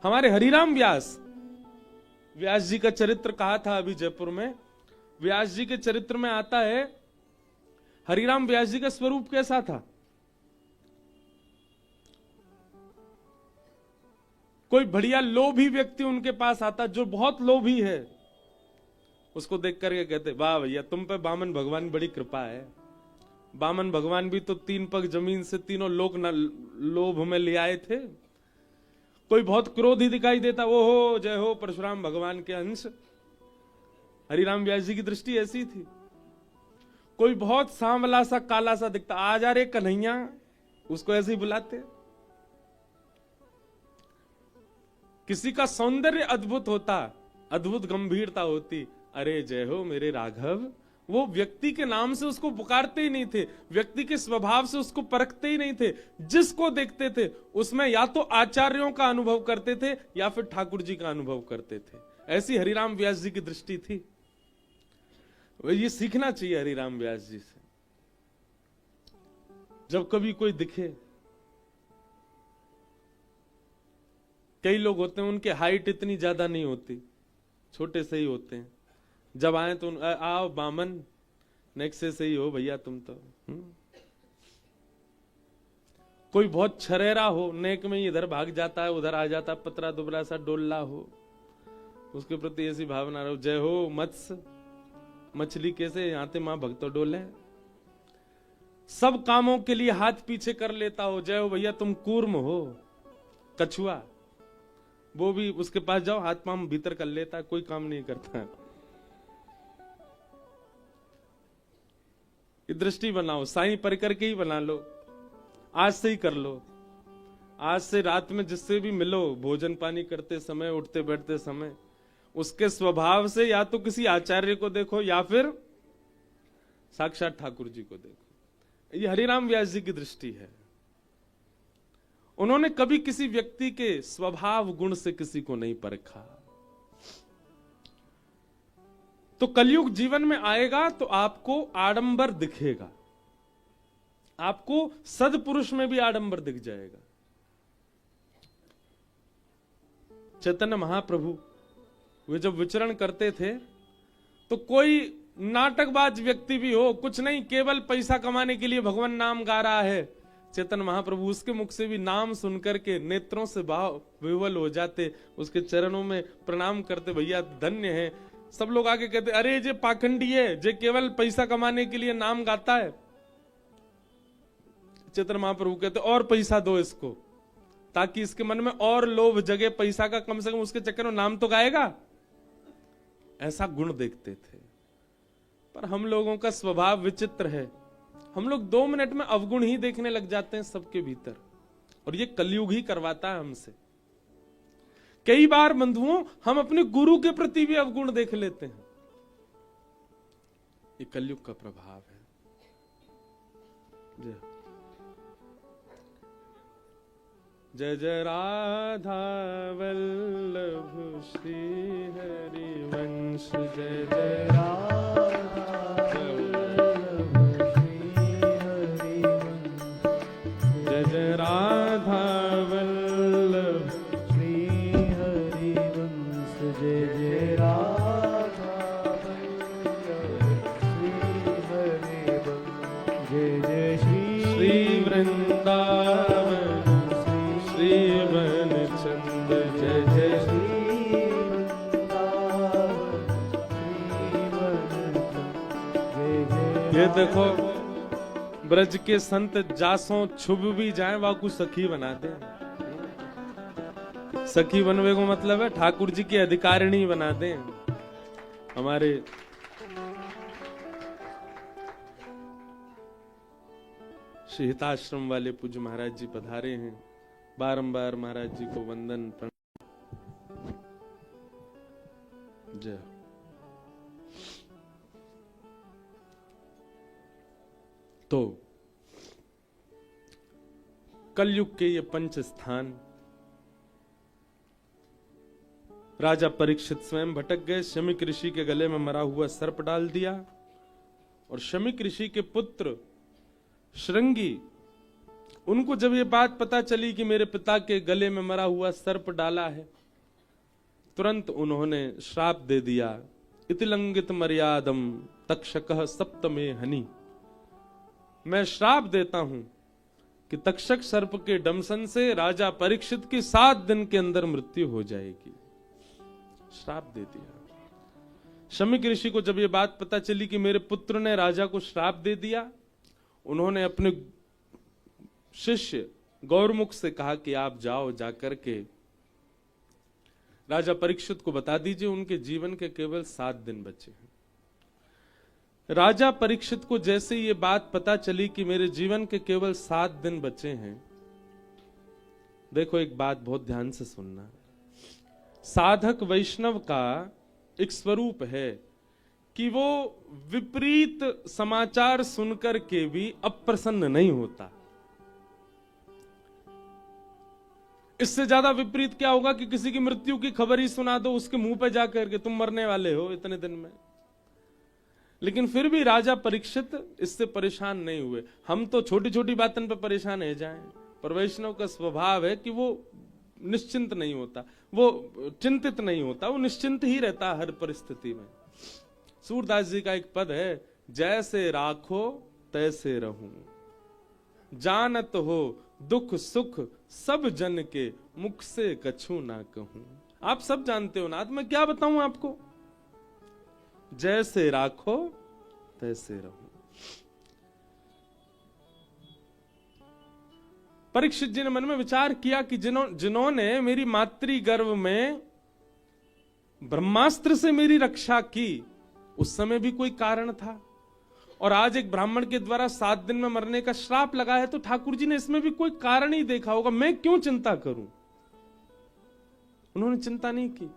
हमारे हरिराम व्यास जी का चरित्र कहा था अभी जयपुर में। व्यास जी के चरित्र में आता है हरिराम व्यास जी का स्वरूप कैसा था। कोई बढ़िया लोभी व्यक्ति उनके पास आता, जो बहुत लोभी है, उसको देख करके कहते, वाह भैया तुम पे वामन भगवान की बड़ी कृपा है। वामन भगवान भी तो 3 पग जमीन से तीनों लोक लोभ में ले आए थे। कोई बहुत क्रोधी दिखाई देता, वो हो जय हो परशुराम भगवान के अंश। हरिराम व्यास जी की दृष्टि ऐसी थी। कोई बहुत सांवला सा काला सा दिखता, आ जा रे कन्हैया, उसको ऐसे ही बुलाते। किसी का सौंदर्य अद्भुत होता, अद्भुत गंभीरता होती, अरे जय हो मेरे राघव, वो व्यक्ति के नाम से उसको पुकारते ही नहीं थे, व्यक्ति के स्वभाव से उसको परखते ही नहीं थे। जिसको देखते थे उसमें या तो आचार्यों का अनुभव करते थे या फिर ठाकुर जी का अनुभव करते थे। ऐसी हरिराम व्यास जी की दृष्टि थी। ये सीखना चाहिए हरिराम व्यास जी से। जब कभी कोई दिखे, कई लोग होते हैं उनके हाइट इतनी ज्यादा नहीं होती, छोटे से ही होते हैं। जब आए तो आओ बामन, नेक्स्ट से ही हो भैया तुम तो। कोई बहुत छरेरा हो, नेक में इधर भाग जाता है उधर आ जाता है, पतरा दुबला सा डोल्ला हो, उसके प्रति ऐसी भावना रहो, जय हो मत्स्य, मछली कैसे आते मां भक्तो डोले। सब कामों के लिए हाथ पीछे कर लेता हो, जय हो भैया तुम कूर्म हो, कछुआ, वो भी उसके पास जाओ हाथ पांव भीतर कर लेता है, कोई काम नहीं करता है। ये दृष्टि बनाओ, साईं परिकर के ही बना लो, आज से ही कर लो। आज से रात में जिससे भी मिलो, भोजन पानी करते समय, उठते बैठते समय, उसके स्वभाव से या तो किसी आचार्य को देखो या फिर साक्षात ठाकुर जी को देखो। ये हरिराम व्यास जी की दृष्टि है। उन्होंने कभी किसी व्यक्ति के स्वभाव गुण से किसी को नहीं परखा। तो कलयुग जीवन में आएगा तो आपको आडंबर दिखेगा, आपको सदपुरुष में भी आडंबर दिख जाएगा। चैतन्य महाप्रभु वे जब विचरण करते थे तो कोई नाटकबाज व्यक्ति भी हो, कुछ नहीं, केवल पैसा कमाने के लिए भगवान नाम गा रहा है, चैतन्य महाप्रभु उसके मुख से भी नाम सुनकर के नेत्रों से भाव विह्वल हो जाते, उसके चरणों में प्रणाम करते, भैया धन्य है। सब लोग आगे कहते, अरे जे पाखंडी है, जे केवल पैसा कमाने के लिए नाम गाता है। चैतन्य महाप्रभु कहते, और पैसा दो इसको, ताकि इसके मन में और लोभ जगे पैसा का, कम से कम उसके चक्कर में नाम तो गाएगा। ऐसा गुण देखते थे। पर हम लोगों का स्वभाव विचित्र है, हम लोग 2 मिनट में अवगुण ही देखने लग जाते हैं सबके भीतर, और ये कलयुग ही करवाता है हमसे। कई बार बंधुओं हम अपने गुरु के प्रति भी अवगुण देख लेते हैं। ये कलयुग का प्रभाव है। जय जय राधा वल्लभ श्री हरिवंश, जय जय राधा वल्लभ श्री हरिवंश, जय जय राधा वल्लभ श्री हरिवंश, जय जय राधा वल्लभ श्री हरिवंश, जय जय श्री वृंदावन श्रीवन चंद, जय जय श्री वृंदावन श्रीवन चंद, जय जय। ये देखो ब्रज के संत जासों छुप भी जाए वाकू सखी बना दे। सखी बनवे को मतलब है ठाकुर जी की अधिकारिणी बना दे। हमारे श्री हिताश्रम वाले पूज्य महाराज जी पधारे हैं, बारंबार महाराज जी को वंदन प्रणाम। जय। तो कलयुग के ये 5 स्थान, राजा परीक्षित स्वयं भटक गए, शमीक ऋषि के गले में मरा हुआ सर्प डाल दिया, और शमीक ऋषि के पुत्र श्रृंगी उनको जब ये बात पता चली कि मेरे पिता के गले में मरा हुआ सर्प डाला है, तुरंत उन्होंने श्राप दे दिया, इति लंघित मर्यादम तक्षकः सप्तमे हनि। मैं श्राप देता हूं कि तक्षक सर्प के डंसन से राजा परीक्षित की 7 दिन के अंदर मृत्यु हो जाएगी। श्राप दे दिया। शमीक ऋषि को जब ये बात पता चली कि मेरे पुत्र ने राजा को श्राप दे दिया, उन्होंने अपने शिष्य गौरमुख से कहा कि आप जाओ, जाकर के राजा परीक्षित को बता दीजिए उनके जीवन के केवल 7 दिन बचे हैं। राजा परीक्षित को जैसे ये बात पता चली कि मेरे जीवन के केवल 7 दिन बचे हैं, देखो एक बात बहुत ध्यान से सुनना, साधक वैष्णव का एक स्वरूप है कि वो विपरीत समाचार सुनकर के भी अप्रसन्न नहीं होता। इससे ज्यादा विपरीत क्या होगा कि किसी की मृत्यु की खबर ही सुना दो उसके मुंह पे जाकर के, तुम मरने वाले हो इतने दिन में। लेकिन फिर भी राजा परीक्षित इससे परेशान नहीं हुए। हम तो छोटी छोटी बातों पे परेशान है जाएं, पर वैष्णव का स्वभाव है कि वो निश्चिंत नहीं होता, वो चिंतित नहीं होता, वो निश्चिंत ही रहता हर परिस्थिति में। सूरदास जी का एक पद है, जैसे राखो तैसे रहूं, जानत हो दुख सुख सब जन के, मुख से कछु ना कहूं। आप सब जानते हो ना, मैं क्या बताऊं आपको। जैसे राखो तैसे रहूं। परीक्षित जी ने मन में विचार किया कि जिन्होंने मेरी मातृ गर्भ में ब्रह्मास्त्र से मेरी रक्षा की, उस समय भी कोई कारण था, और आज एक ब्राह्मण के द्वारा 7 दिन में मरने का श्राप लगा है, तो ठाकुर जी ने इसमें भी कोई कारण ही देखा होगा, मैं क्यों चिंता करूं। उन्होंने चिंता नहीं की।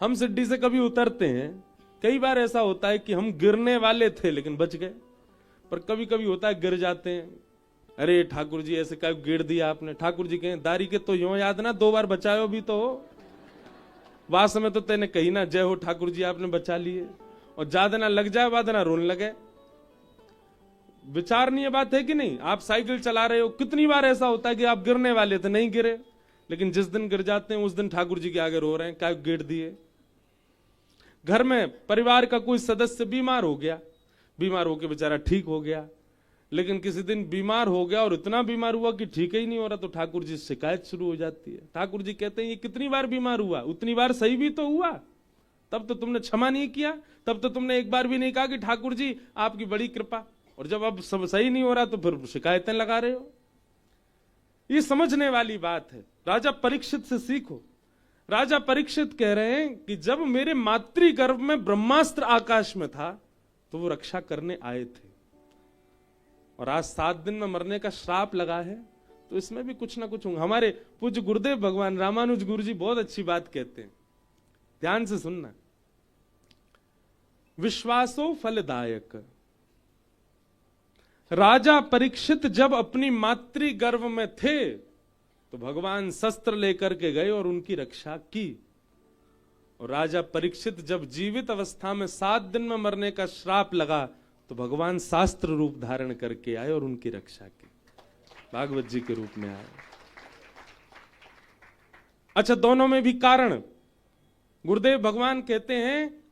हम सिड्डी से कभी उतरते हैं, कई बार ऐसा होता है कि हम गिरने वाले थे लेकिन बच गए, पर कभी कभी होता है गिर जाते हैं, अरे ठाकुर जी ऐसे क्या गिर दिया आपने। ठाकुर जी कहें दारी के तो यूं याद ना, 2 बार बचायो भी तो हो, वास में तो तेने कही ना जय हो ठाकुर जी आपने बचा लिए, और ज्यादा ना लग जाए बाद ना रोने लगे। विचारणीय बात है कि नहीं। आप साइकिल चला रहे हो, कितनी बार ऐसा होता है कि आप गिरने वाले थे नहीं गिरे, लेकिन जिस दिन गिर जाते हैं उस दिन ठाकुर जी के आगे रो रहे हैं क्या गिर दिए। घर में परिवार का कोई सदस्य बीमार हो गया, बीमार होकर बेचारा ठीक हो गया, लेकिन किसी दिन बीमार हो गया और इतना बीमार हुआ कि ठीक ही नहीं हो रहा, तो ठाकुर जी शिकायत शुरू हो जाती है। ठाकुर जी कहते हैं ये कितनी बार बीमार हुआ, उतनी बार सही भी तो हुआ, तब तो तुमने क्षमा नहीं किया, तब तो तुमने एक बार भी नहीं कहा कि ठाकुर जी आपकी बड़ी कृपा, और जब अब सब सही नहीं हो रहा तो फिर शिकायतें लगा रहे हो। ये समझने वाली बात है, राजा परीक्षित से सीखो। राजा परीक्षित कह रहे हैं कि जब मेरे मातृ गर्भ में ब्रह्मास्त्र आकाश में था तो वो रक्षा करने आए थे, और आज 7 दिन में मरने का श्राप लगा है, तो इसमें भी कुछ ना कुछ होगा। हमारे पूज्य गुरुदेव भगवान रामानुज गुरु जी बहुत अच्छी बात कहते हैं, ध्यान से सुनना। विश्वासो फलदायक। राजा परीक्षित जब अपनी मातृ गर्भ में थे तो भगवान शस्त्र लेकर के गए और उनकी रक्षा की, और राजा परीक्षित जब जीवित अवस्था में 7 दिन में मरने का श्राप लगा तो भगवान शास्त्र रूप धारण करके आए और उनकी रक्षा की, भागवत जी के रूप में आए। अच्छा, दोनों में भी कारण। गुरुदेव भगवान कहते हैं,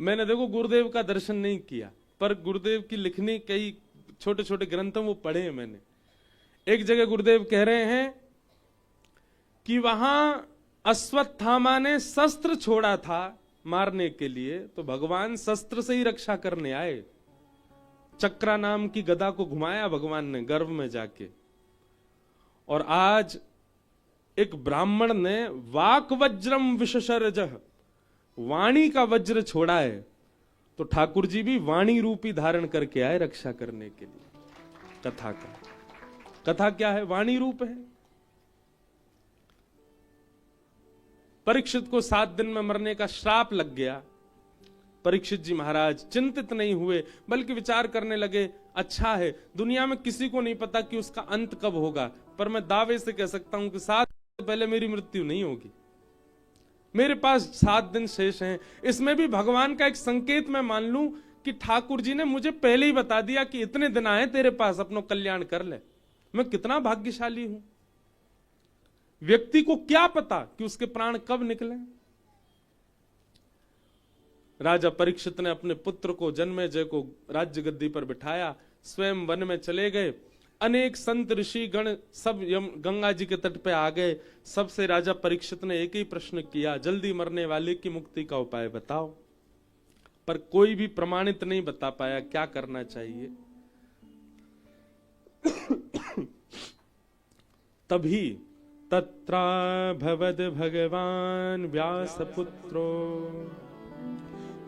मैंने देखो गुरुदेव का दर्शन नहीं किया, पर गुरुदेव की लिखनी कई छोटे छोटे ग्रंथों वो पढ़े हैं मैंने। एक जगह गुरुदेव कह रहे हैं कि वहां अश्वत्थामा ने शस्त्र छोड़ा था मारने के लिए, तो भगवान शस्त्र से ही रक्षा करने आए। चक्रा नाम की गदा को घुमाया भगवान ने गर्भ में जाके, और आज एक ब्राह्मण ने वाक वज्रम विशशरजह, वाणी का वज्र छोड़ा है, तो ठाकुर जी भी वाणी रूपी धारण करके आए रक्षा करने के लिए। कथा का, कथा क्या है? वाणी रूप है। परीक्षित को 7 दिन में मरने का श्राप लग गया। परीक्षित जी महाराज चिंतित नहीं हुए, बल्कि विचार करने लगे, अच्छा है, दुनिया में किसी को नहीं पता कि उसका अंत कब होगा, पर मैं दावे से कह सकता हूं कि 7 दिन पहले मेरी मृत्यु नहीं होगी। मेरे पास 7 दिन शेष हैं। इसमें भी भगवान का एक संकेत मैं मान लूं कि ठाकुर जी ने मुझे पहले ही बता दिया कि इतने दिन आए तेरे पास, अपना कल्याण कर ले। मैं कितना भाग्यशाली हूं। व्यक्ति को क्या पता कि उसके प्राण कब निकले। राजा परीक्षित ने अपने पुत्र को जन्मेजय को राज्य गद्दी पर बिठाया, स्वयं वन में चले गए। अनेक संत ऋषि गण सब गंगा जी के तट पे आ गए। सबसे राजा परीक्षित ने एक ही प्रश्न किया, जल्दी मरने वाले की मुक्ति का उपाय बताओ। पर कोई भी प्रमाणित नहीं बता पाया क्या करना चाहिए। तभी तत्रा भवद भगवान व्यासपुत्रो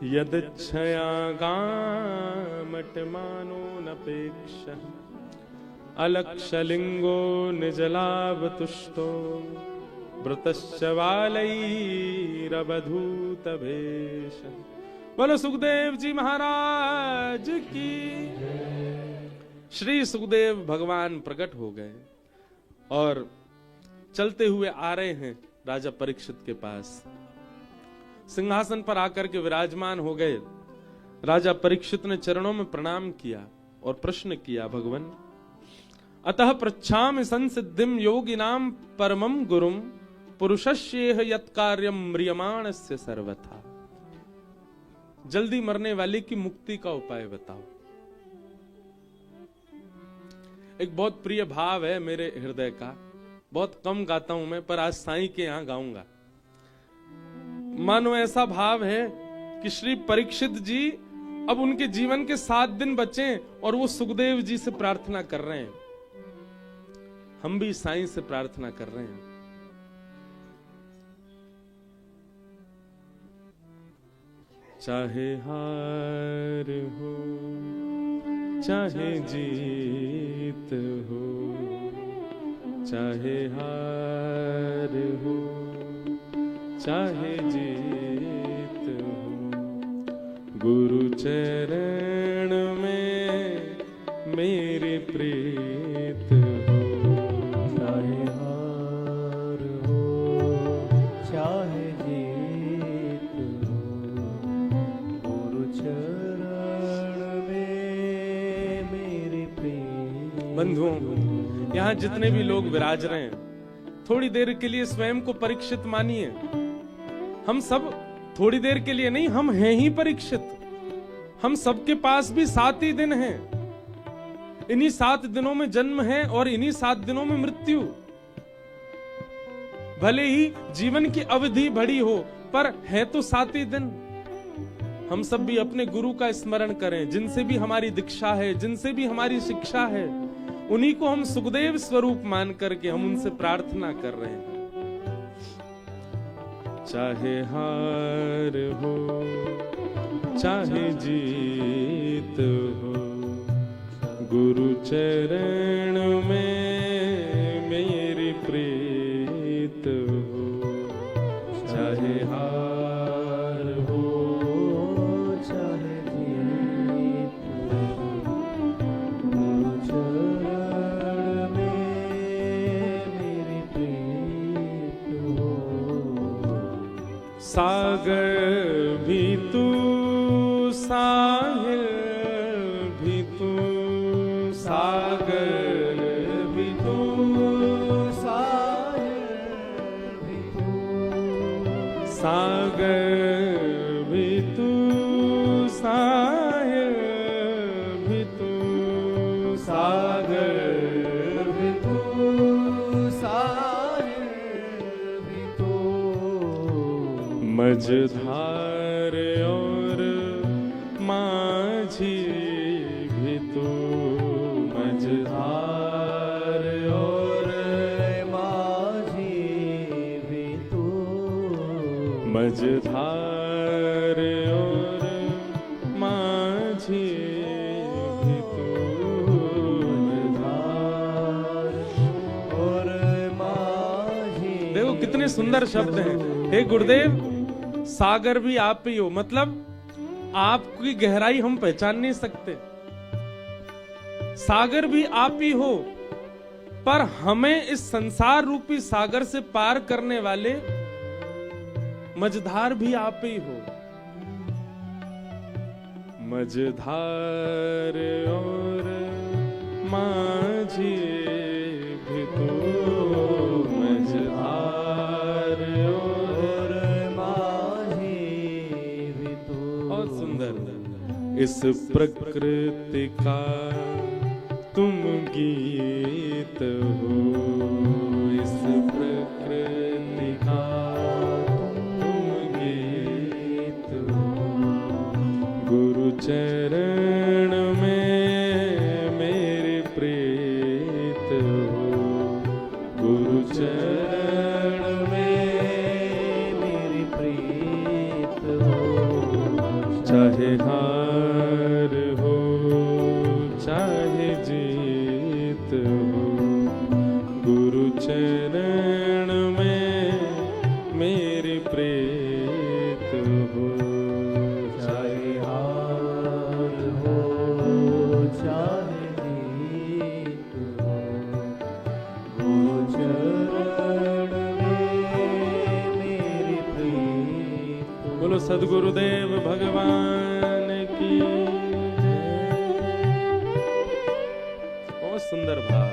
यदच्छया गामटमानो नपेक्ष अलक्षलिंगो निजलाभतुष्टो वृतश्च वालैरवधूतभेष। बोलो सुखदेव जी महाराज की। श्री सुखदेव भगवान प्रकट हो गए और चलते हुए आ रहे हैं राजा परीक्षित के पास। सिंहासन पर आकर के विराजमान हो गए। राजा परीक्षित ने चरणों में प्रणाम किया और प्रश्न किया, भगवान अतः पृच्छामि संसिद्धिम योगिनाम परमम गुरुम पुरुषस्येह यत्कार्यम म्रियमाणस्य सर्वथा। जल्दी मरने वाले की मुक्ति का उपाय बताओ। एक बहुत प्रिय भाव है मेरे हृदय का, बहुत कम गाता हूं मैं, पर आज साईं के यहां गाऊंगा। मानो ऐसा भाव है कि श्री परीक्षित जी अब उनके जीवन के 7 दिन बचे और वो सुखदेव जी से प्रार्थना कर रहे हैं। हम भी साईं से प्रार्थना कर रहे हैं। चाहे हार हो चाहे जीत हो, चाहे हार हो चाहे जीत हो, गुरु चरण में मेरे प्रीत हो। चाहे हार हो चाहे जीत हो, गुरु चरण में मेरे प्रीत। बंधुओं, यहाँ जितने भी लोग विराज रहे हैं, थोड़ी देर के लिए स्वयं को परीक्षित मानिए। हम सब थोड़ी देर के लिए नहीं, हम हैं ही परीक्षित। हम सबके पास भी 7 ही दिन हैं। इन्हीं 7 दिनों में जन्म है और इन्हीं 7 दिनों में मृत्यु। भले ही जीवन की अवधि बड़ी हो, पर है तो 7 ही दिन। हम सब भी अपने गुरु का स्मरण करें, जिनसे भी हमारी दीक्षा है, जिनसे भी हमारी शिक्षा है, उन्हीं को हम सुखदेव स्वरूप मान करके हम उनसे प्रार्थना कर रहे हैं। चाहे हार हो चाहे जीत हो, गुरु चरण में मेरी प्रीत हो। चाहे हार हो चाहे जीत हो, गुरु चरण में मेरी प्रीत हो। सागर भी तू साहिल भी तू, सागर भी तू साहिल भी तू, सागर भी तू, साहिल भी तू, सागर भी तू, साहिल भी तू। मझधार और माझी भी तू, मझधार और माझी भी तू, मझधार और माझी भी तू, मझधार और माझी। देखो कितने सुंदर शब्द हैं। हे गुरुदेव, सागर भी आप ही हो, मतलब आपकी गहराई हम पहचान नहीं सकते। सागर भी आप ही हो, पर हमें इस संसार रूपी सागर से पार करने वाले मझधार भी आप ही हो। मझधार और माझी इस प्रकृति का तुम गीत हो, इस प्रकृति का तुम गीत हो। गुरु चरण में मेरे प्रीत हो, गुरु चरण में मेरी प्रीत हो। चाहे हार हो चाहे जीत हो, गुरु चरण में मेरी प्रीत हो। चाहे हार हो चाहे जीत हो, गुरु चरण में मेरी प्रीत हो। बोलो सद्गुरुदेव भगवान की जय। बहुत सुंदर भाव।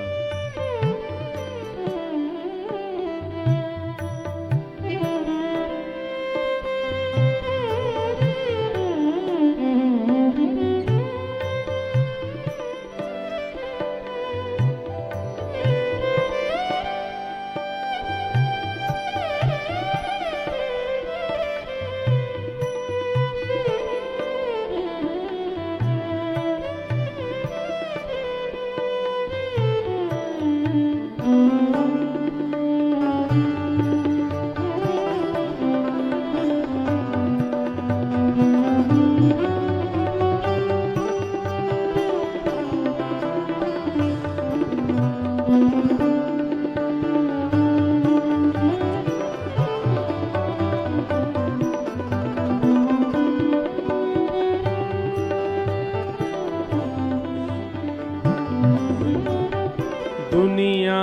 दुनिया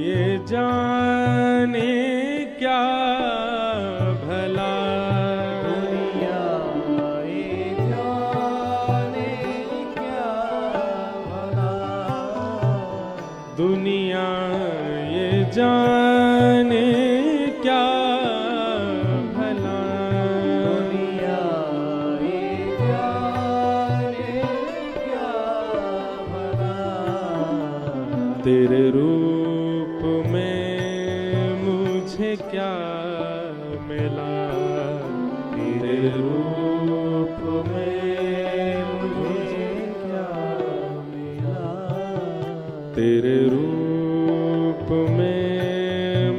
ये जाने क्या भला, दुनिया ये जाने क्या भला, दुनिया ये जाने क्या भला, दुनिया ये जाने क्या भला। तेरे रूप में मुझे क्या मिला, तेरे रूप में मुझे क्या मिला, तेरे रूप में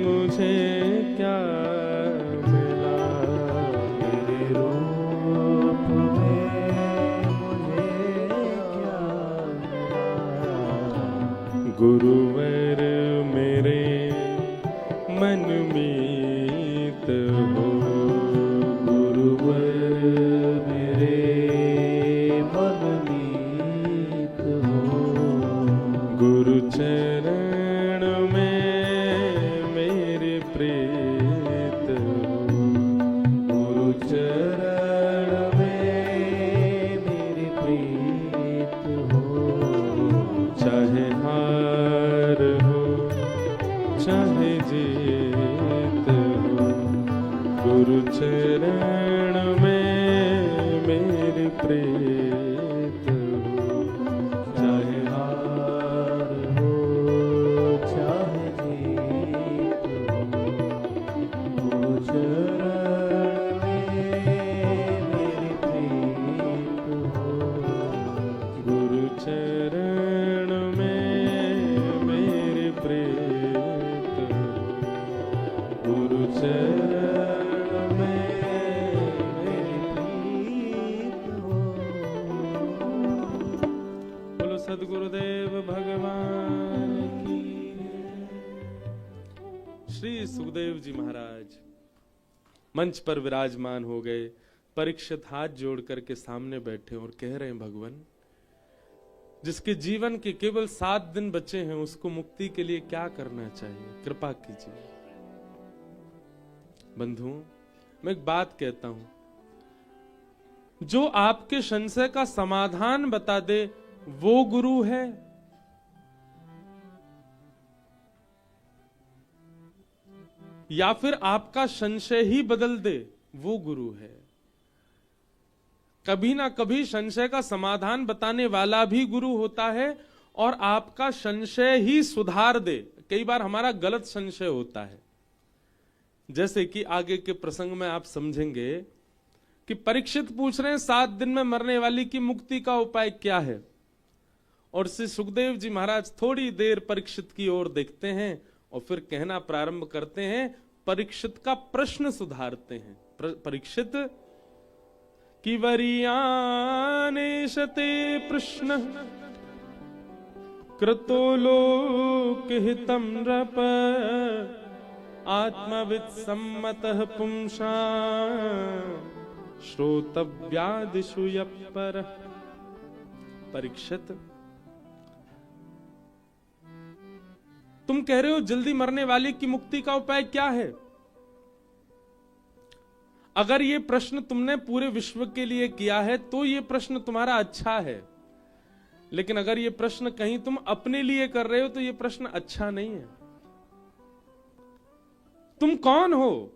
मुझे क्या मिला, तेरे रूप में मुझे क्या मिला। गुरुवर मेरे मन मीत हो, गुरुवर मेरे मन मीत हो, गुरु चरण में मेरे प्रीत हो, गुरु चरण में मेरी प्रीत हो। चाहे हार हो चाहे जीत हो, गुरु चरण में मेरी प्रीत हो। चाहे हार हो चाहे जीत हो, गुरु चरण में मेरी प्रीत हो। गुरु चरण में मेरी प्रीत हो, गुरु चरण में मेरी प्रीत हो। बोलो सद्गुरुदेव भगवान की। श्री सुखदेव जी महाराज मंच पर विराजमान हो गए। परीक्षित हाथ जोड़ करके सामने बैठे और कह रहे हैं, भगवान जिसके जीवन के केवल 7 दिन बचे हैं उसको मुक्ति के लिए क्या करना चाहिए, कृपा कीजिए। बंधुओं, मैं एक बात कहता हूं, जो आपके संशय का समाधान बता दे वो गुरु है, या फिर आपका संशय ही बदल दे वो गुरु है। कभी ना कभी संशय का समाधान बताने वाला भी गुरु होता है और आपका संशय ही सुधार दे। कई बार हमारा गलत संशय होता है, जैसे कि आगे के प्रसंग में आप समझेंगे कि परीक्षित पूछ रहे हैं 7 दिन में मरने वाली की मुक्ति का उपाय क्या है, और श्री सुखदेव जी महाराज थोड़ी देर परीक्षित की ओर देखते हैं और फिर कहना प्रारंभ करते हैं, परीक्षित का प्रश्न सुधारते हैं। परीक्षित कि वरीयानेशते प्रश्न कृतो लोकहितं नृप आत्मवित् सम्मतः पुंसा श्रोतव्यादिषु यपर। परीक्षित, तुम कह रहे हो जल्दी मरने वाले की मुक्ति का उपाय क्या है। अगर ये प्रश्न तुमने पूरे विश्व के लिए किया है तो ये प्रश्न तुम्हारा अच्छा है, लेकिन अगर ये प्रश्न कहीं तुम अपने लिए कर रहे हो तो ये प्रश्न अच्छा नहीं है। तुम कौन हो,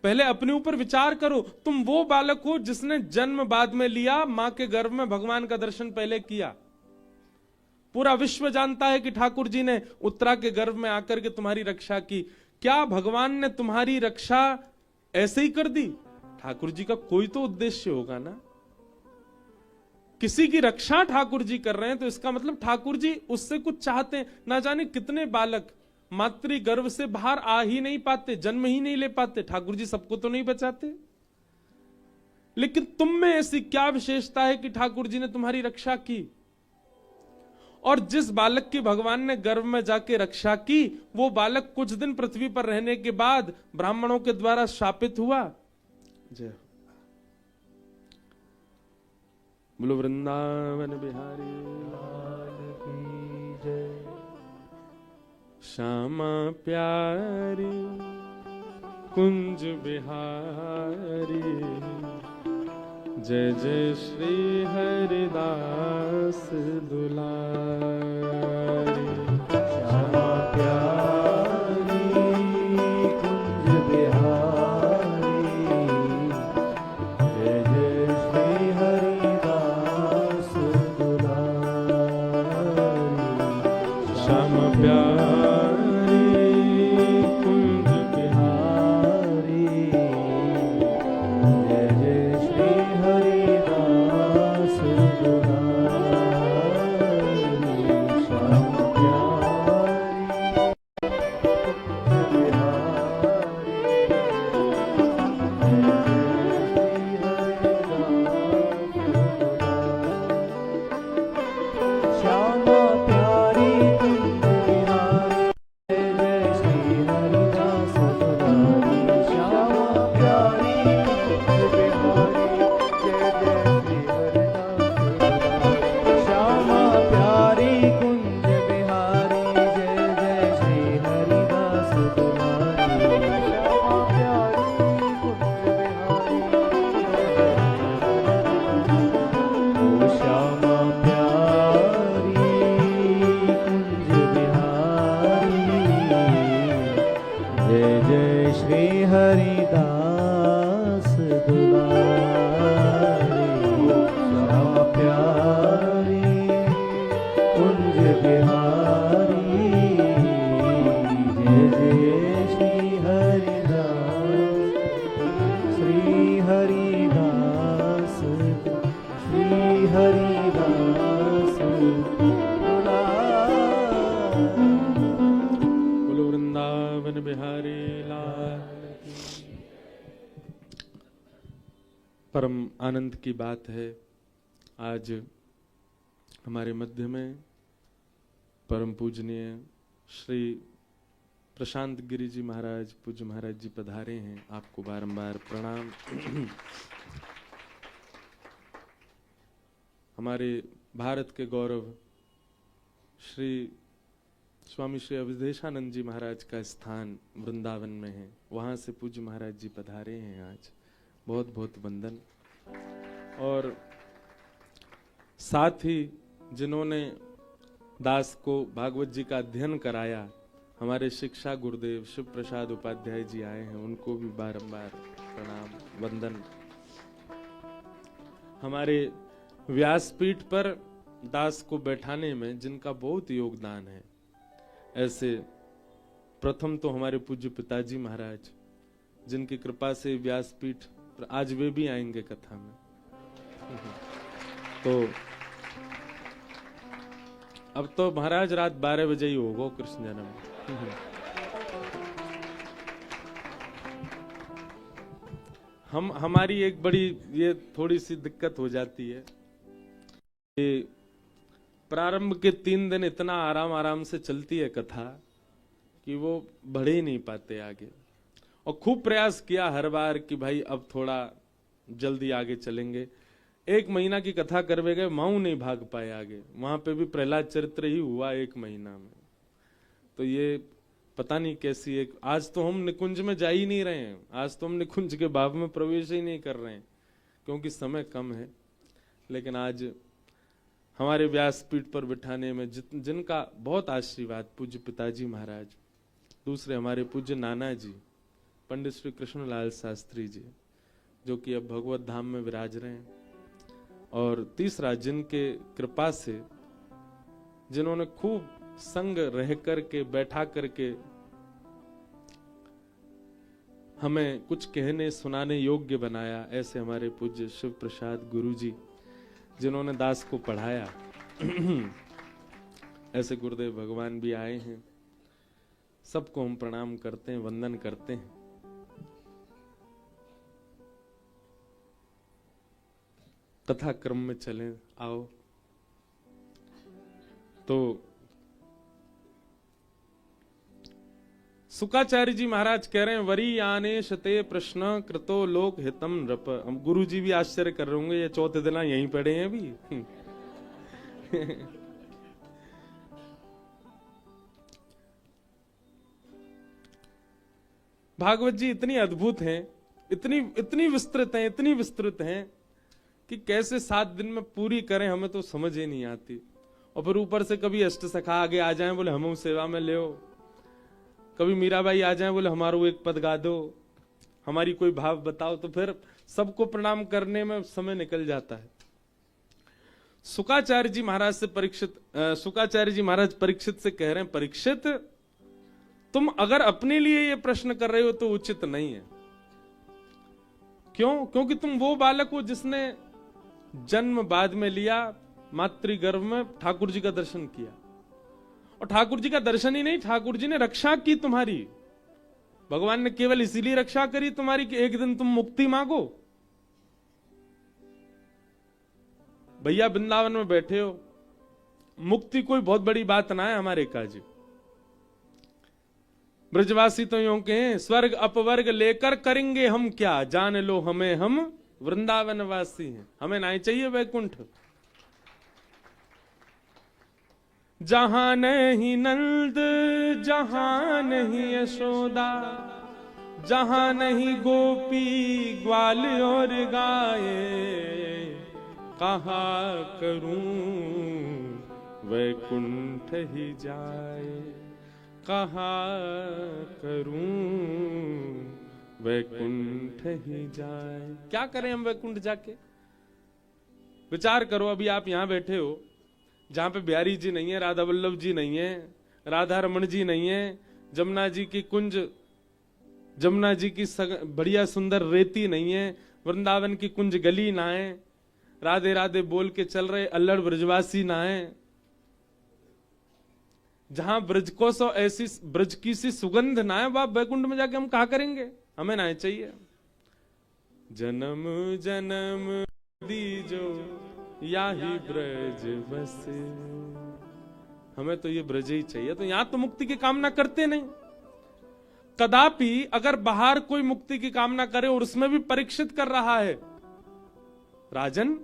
पहले अपने ऊपर विचार करो। तुम वो बालक हो जिसने जन्म बाद में लिया, मां के गर्भ में भगवान का दर्शन पहले किया। पूरा विश्व जानता है कि ठाकुर जी ने उत्तरा के गर्भ में आकर के तुम्हारी रक्षा की। क्या भगवान ने तुम्हारी रक्षा ऐसे ही कर दी? ठाकुर जी का कोई तो उद्देश्य होगा ना। किसी की रक्षा ठाकुर जी कर रहे हैं तो इसका मतलब ठाकुर जी उससे कुछ चाहते हैं। ना जाने कितने बालक मातृ गर्भ से बाहर आ ही नहीं पाते, जन्म ही नहीं ले पाते। ठाकुर जी सबको तो नहीं बचाते, लेकिन तुम में ऐसी क्या विशेषता है कि ठाकुर जी ने तुम्हारी रक्षा की? और जिस बालक की भगवान ने गर्भ में जाके रक्षा की, वो बालक कुछ दिन पृथ्वी पर रहने के बाद ब्राह्मणों के द्वारा शापित हुआ। जय बोलो वृंदावन बिहारी लाल की जय। श्यामा प्यारी कुंज बिहारी, जय जय श्री हरिदास दुलारी। श्यामा प्यारी कुंज बिहारी, जय जय श्री हरिदास दुलारी। श्यामा प्यारी कुंज बिहारी, जय जय श्री हरिदास दुलारी। श्यामा प्यारी कुंज बिहारी, जय जय श्री हरिदास दुलारी। श्यामा प्यारी कुंज बिहारी, जय जय श्री हरिदास दुलारी। श्यामा प्यारी कुंज बिहारी, जय जय श्री हरिदास दुलारी। श्यामा प्यारी कुंज बिहारी, ओ श्यामा प्यारी कुंज बिहारी, जय जय श्री हरिदास दुलारी। श्यामा प्यारी कुंज बिहारी, जय जय श्री हरिदास, श्री हरिदास, श्री हरिदास दुलारी। बोलो वृंदावन बिहारी लाल की। परम आनंद की बात है, आज हमारे मध्य में परम पूजनीय श्री प्रशांत गिरी जी महाराज, पूज्य महाराज जी पधारे हैं। आपको बारंबार प्रणाम। हमारे भारत के गौरव श्री स्वामी श्री अवधेशानंद जी महाराज का स्थान वृंदावन में है, वहां से पूज्य महाराज जी पधारे हैं आज। बहुत बहुत वंदन। और साथ ही जिन्होंने दास को भागवत जी का अध्ययन कराया, हमारे शिक्षा गुरुदेव शिव प्रसाद उपाध्याय जी आए हैं, उनको भी बारंबार प्रणाम वंदन। हमारे व्यासपीठ पर दास को बैठाने में जिनका बहुत योगदान है, ऐसे प्रथम तो हमारे पूज्य पिताजी महाराज, जिनकी कृपा से व्यासपीठ पर आज वे भी आएंगे कथा में। तो अब तो महाराज रात 12 बजे ही होगा कृष्ण जन्म। हमारी एक बड़ी ये थोड़ी सी दिक्कत हो जाती है कि प्रारंभ के 3 दिन इतना आराम से चलती है कथा कि वो बढ़ ही नहीं पाते आगे। और खूब प्रयास किया हर बार कि भाई अब थोड़ा जल्दी आगे चलेंगे। 1 महीना की कथा करवे गए, माऊ नहीं भाग पाए आगे। वहां पे भी प्रहलाद चरित्र ही हुआ 1 महीना में। तो ये पता नहीं कैसी एक, आज तो हम निकुंज में जा ही नहीं रहे हैं, आज तो हम निकुंज के भाव में प्रवेश ही नहीं कर रहे हैं क्योंकि समय कम है। लेकिन आज हमारे व्यासपीठ पर बिठाने में जिनका बहुत आशीर्वाद, पूज्य पिताजी महाराज, दूसरे हमारे पूज्य नाना जी पंडित श्री कृष्णलाल शास्त्री जी, जो कि अब भगवत धाम में विराज रहे हैं, और तीसरा जिनके कृपा से, जिन्होंने खूब संग रह करके बैठा करके हमें कुछ कहने सुनाने योग्य बनाया, ऐसे हमारे पूज्य शिव प्रसाद गुरु जी, जिन्होंने दास को पढ़ाया। ऐसे गुरुदेव भगवान भी आए हैं। सबको हम प्रणाम करते हैं, वंदन करते हैं। कथा क्रम में चलें, आओ। तो सुकाचार्य जी महाराज कह रहे हैं, वरी आने शते प्रश्न कृतो लोक हितम नृप। हम गुरु जी भी आश्चर्य कर रहे होंगे, ये चौथे दिन यहीं पढ़े हैं अभी। भागवत जी इतनी अद्भुत हैं, इतनी विस्तृत हैं, इतनी विस्तृत हैं कि कैसे 7 दिन में पूरी करें हमें तो समझ ही नहीं आती। और फिर ऊपर से कभी अष्ट सखा आगे आ जाएं, बोले हम सेवा में ले, कभी मीराबाई आ जाएं, बोले हमारो एक पद गा दो, हमारी कोई भाव बताओ, तो फिर सबको प्रणाम करने में समय निकल जाता है। सुकाचार्य जी महाराज से सुकाचार्य जी महाराज परीक्षित से कह रहे हैं, परीक्षित तुम अगर अपने लिए ये प्रश्न कर रहे हो तो उचित नहीं है। क्यों? क्योंकि तुम वो बालक हो जिसने जन्म बाद में लिया, मातृगर्भ में ठाकुर जी का दर्शन किया। और ठाकुर जी का दर्शन ही नहीं, ठाकुर जी ने रक्षा की तुम्हारी। भगवान ने केवल इसीलिए रक्षा करी तुम्हारी कि एक दिन तुम मुक्ति मांगो। भैया वृंदावन में बैठे हो, मुक्ति कोई बहुत बड़ी बात ना है हमारे काजी। ब्रजवासी तो यूं कहें, स्वर्ग अपवर्ग लेकर करेंगे हम क्या, जान लो हमें हम वृंदावन वासी हैं। हमें नहीं चाहिए वैकुंठ। जहां नहीं नंद, जहां नहीं यशोदा, जहां नहीं गोपी ग्वाल और गाये, कहा करूं वैकुंठ ही जाए, कहा करूं वैकुंठ ही जाए। क्या करें हम वैकुंठ जाके? विचार करो, अभी आप यहां बैठे हो, जहां पे बिहारी जी नहीं है, राधा वल्लभ जी नहीं है, राधा रमन जी नहीं है, जमुना जी की कुंज, जमुना जी की बढ़िया सुंदर रेती नहीं है, वृंदावन की कुंज गली ना है, राधे राधे बोल के चल रहे अल्लड़ ब्रजवासी ना है, जहां ब्रज को सो ऐसी ब्रज की सी सुगंध ना है, बाप वैकुंठ में जाके हम कहा करेंगे? हमें ना चाहिए। जन्म जन्म दीजो याही ब्रज बसे, हमें तो ये ब्रज ही चाहिए। तो यहां तो मुक्ति की कामना करते नहीं। कदापि अगर बाहर कोई मुक्ति की कामना करे, और उसमें भी परीक्षित कर रहा है, राजन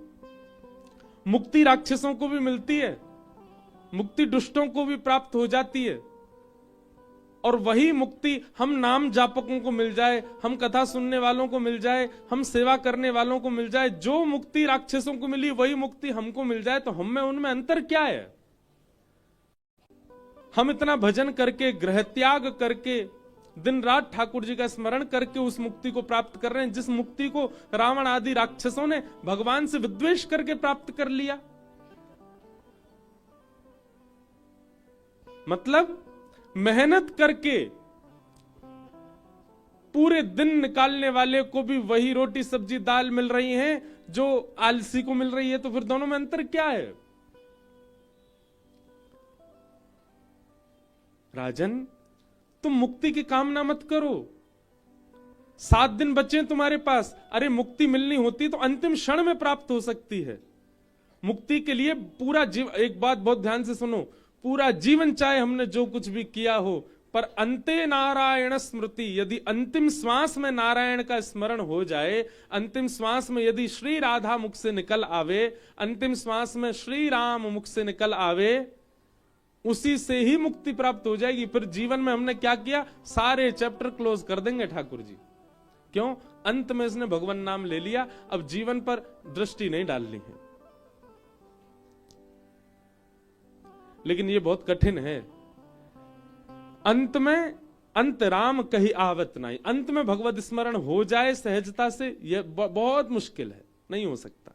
मुक्ति राक्षसों को भी मिलती है, मुक्ति दुष्टों को भी प्राप्त हो जाती है। और वही मुक्ति हम नाम जापकों को मिल जाए, हम कथा सुनने वालों को मिल जाए, हम सेवा करने वालों को मिल जाए, जो मुक्ति राक्षसों को मिली वही मुक्ति हमको मिल जाए, तो हम में उनमें अंतर क्या है? हम इतना भजन करके, ग्रह त्याग करके, दिन रात ठाकुर जी का स्मरण करके उस मुक्ति को प्राप्त कर रहे हैं, जिस मुक्ति को रावण आदि राक्षसों ने भगवान से विद्वेष करके प्राप्त कर लिया। मतलब मेहनत करके पूरे दिन निकालने वाले को भी वही रोटी सब्जी दाल मिल रही है जो आलसी को मिल रही है, तो फिर दोनों में अंतर क्या है? राजन, तुम मुक्ति की कामना मत करो। 7 दिन बचे तुम्हारे पास। अरे मुक्ति मिलनी होती तो अंतिम क्षण में प्राप्त हो सकती है। मुक्ति के लिए पूरा जीवन, एक बात बहुत ध्यान से सुनो, पूरा जीवन चाहे हमने जो कुछ भी किया हो, पर अंते नारायण स्मृति, यदि अंतिम श्वास में नारायण का स्मरण हो जाए, अंतिम श्वास में यदि श्री राधा मुख से निकल आवे, अंतिम श्वास में श्री राम मुख से निकल आवे, उसी से ही मुक्ति प्राप्त हो जाएगी। फिर जीवन में हमने क्या किया? सारे चैप्टर क्लोज कर देंगे ठाकुर जी। क्यों? अंत में इसने भगवान नाम ले लिया, अब जीवन पर दृष्टि नहीं डालनी है। लेकिन ये बहुत कठिन है। अंत में अंत राम कही आवत नहीं, अंत में भगवत स्मरण हो जाए सहजता से, यह बहुत मुश्किल है, नहीं हो सकता।